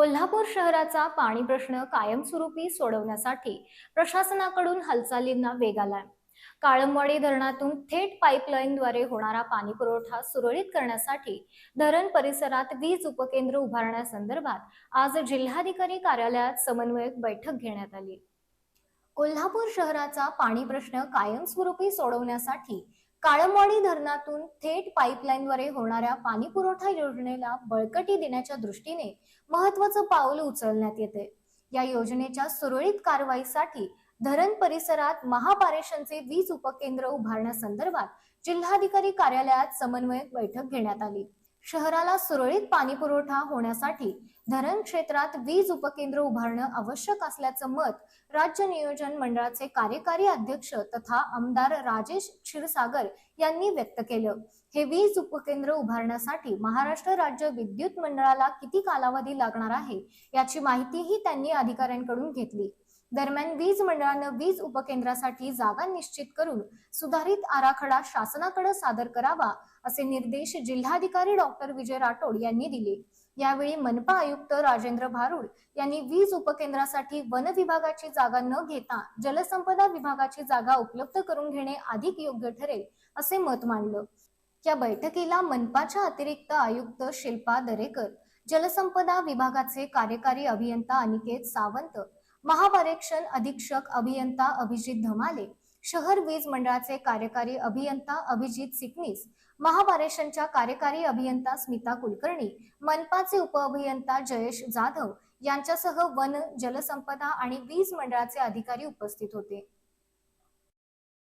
कोल्हापूर शहराचा पाणी प्रश्न कायमस्वरूपी सोडवण्यासाठी प्रशासनाकडून हालचालींना वेग आलाय. काळमवाडी धरणातून थेट पाईपलाईनद्वारे होणारा पाणी पुरवठा सुरळीत करण्यासाठी धरण परिसरात वीज उपकेंद्र उभारण्यासंदर्भात आज जिल्हाधिकारी कार्यालयात समन्वयक बैठक घेण्यात आली. कोल्हापूर शहराचा पाणी प्रश्न कायमस्वरूपी सोडवण्यासाठी काळमवाडी धरणातून थेट पाईपलाईनद्वारे होणाऱ्या पाणी पुरवठा योजनेला बळकटी देण्याच्या दृष्टीने महत्त्वाचं पाऊल उचलण्यात येते. या योजनेच्या सुरळीत कारवाईसाठी धरण परिसरात महापारेषणचे वीज उपकेंद्र उभारण्यासंदर्भात जिल्हाधिकारी कार्यालयात समन्वयक बैठक घेण्यात आली. शहराला सुरळीत पाणी पुरवठा होण्यासाठी धरण क्षेत्रात वीज उपकेंद्र उभारणं आवश्यक असल्याचं मत राज्य नियोजन मंडळाचे कार्यकारी अध्यक्ष तथा आमदार राजेश क्षीरसागर यांनी व्यक्त केलं. हे वीज उपकेंद्र उभारण्यासाठी महाराष्ट्र राज्य विद्युत मंडळाला किती कालावधी लागणार आहे याची माहितीही त्यांनी अधिकाऱ्यांकडून घेतली. दरम्यान वीज मंडळानं वीज उपकेंद्रासाठी जागा निश्चित करून सुधारित आराखडा शासनाकडे सादर करावा असे निर्देश जिल्हाधिकारी डॉक्टर विजय राठोड यांनी दिले. यावेळी मनपा आयुक्त राजेंद्र भारुड यांनी वीज उपकेंद्रासाठी वन विभागाची जागा न घेता जलसंपदा विभागाची जागा उपलब्ध करून घेणे अधिक योग्य ठरेल असे मत मांडलं. या बैठकीला मनपाच्या अतिरिक्त आयुक्त शिल्पा दरेकर, जलसंपदा विभागाचे कार्यकारी अभियंता अनिकेत सावंत, महापारेषण अधीक्षक अभियंता अभिजित धमाले, शहर वीज मंडळाचे कार्यकारी अभियंता अभिजित सिकनीस, महापारेषणच्या कार्यकारी अभियंता स्मिता कुलकर्णी, मनपाचे उपअभियंता जयेश जाधव यांच्यासह वन, जलसंपदा आणि वीज मंडळाचे अधिकारी उपस्थित होते.